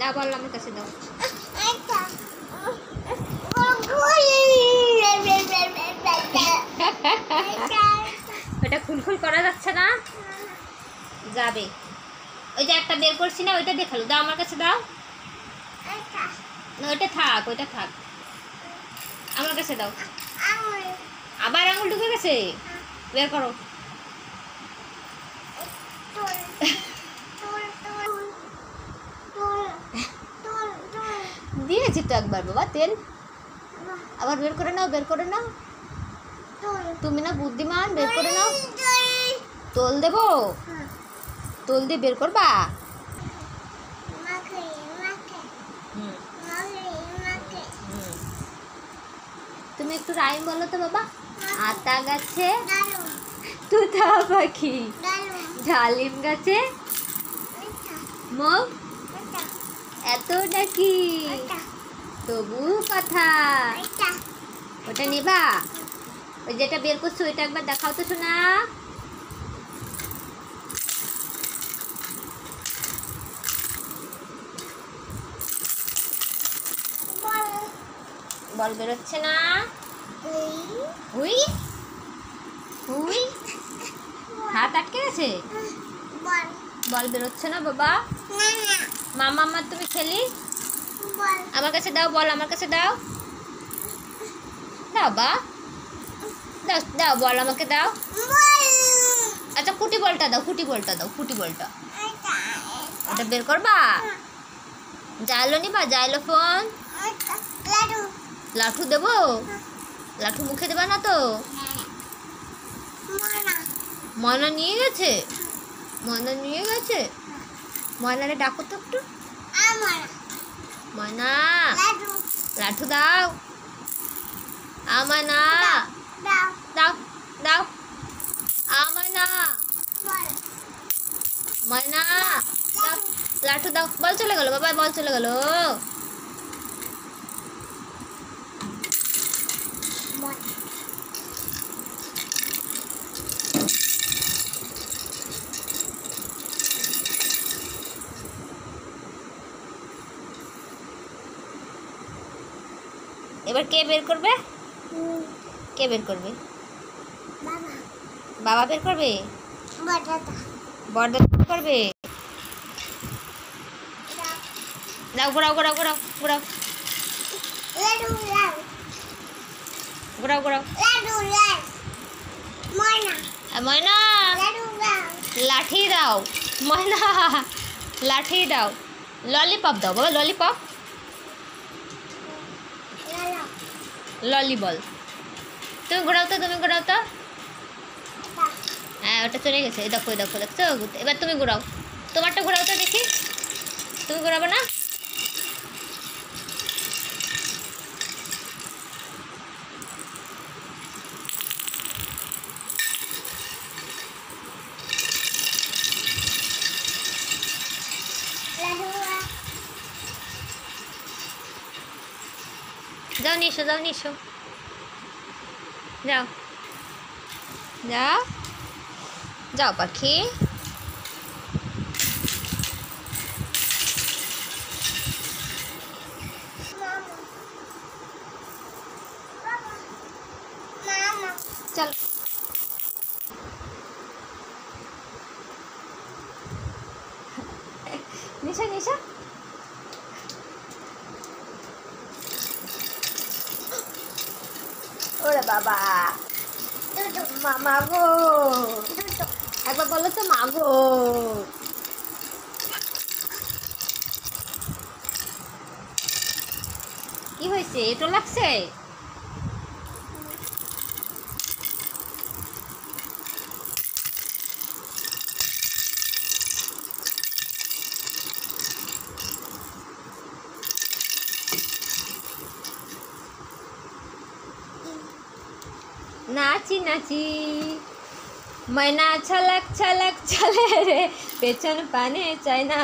দাও বল আমার কাছে দাও। ওটা খুলখুল করা যাচ্ছে না, যাবে। ওই যে একটা বের করছি না, ওইটা দেখালো, দাও আমার কাছে দাও। না ওইটা থাক, ওইটা থাক, আমার কাছে দাও। আবার আঙুল ঢুকে গেছে, বের করো। দিয়েছি তো একবার বাবা তেল, আবার বের করে নাও, বের করে নাও। তুমি না বুদ্ধিমান, বের করে নাও। তোল দেবো, তোল দিয়ে বের করবা। তুমি একটু রাইম বলো তো বাবা। আতা গাছে তুতা পাখি, ডালিম গাছে মুখ এত ডাকি তবু কথা। ওটা নিবা? ওই যেটা বের করছো ওইটা একবার দেখাও তো শোনা। বল বেরোচ্ছে না। হুই হুই, হাত আটকে গেছে, বল বেরোচ্ছে না বাবা। মামা আমার তুমি খেলি, আমার কাছে দাও বল, আমার কাছে দাও। দাও বা, দাও দাও বল আমাকে দাও। আচ্ছা ফুটি বলটা দাও, ফুটি বলটা দাও, ফুটি বলটা। ওটা বের করবা? জাইলো নিবা, জাইলো ফোন। লাঠু দেবো? লাঠু মুখে দেবা না তো? ময়না নিয়ে গেছে, ময়না নিয়ে গেছে। ময়নারে ডাকো তো একটু। ময়না লাঠু দাও, আমায় না দাও, দাও আমায় না। ময়না দাও, লাঠু দাও। বল চলে গেল বাবা, বল চলে গেল। এবার কে বের করবে? কে বের করবে? বাবা বের করবে? বড়দা বের করবে? দাও ঘোরাও, ঘোরাও, ঘোরাও, ঘোরাও, ঘোরাও, ঘোরাও। ময়না লাঠি দাও, ময়না লাঠি দাও। ললিপপ দাও বাবা, ললিপপ। ললি বল। তুমি ঘোরাও তো, তুমি ঘোরাও তো। হ্যাঁ ওটা চলে গেছে, দেখো দেখো দেখছো। এবার তুমি ঘোরাও, তোমারটা ঘোরাও তো দেখি। তুমি ঘোরাবে না? যাও নিশো, যাও নিশো, যাও যাও যাও পাখি। চল নিশা, নিশা ওরে বাবা। মামা গো, একবার বলো তো মা গো। কি হয়েছে, এটো লাগছে? নাচি নাচি ময়না ছলক ছলক চলে রে, পেছন পানে চায় না।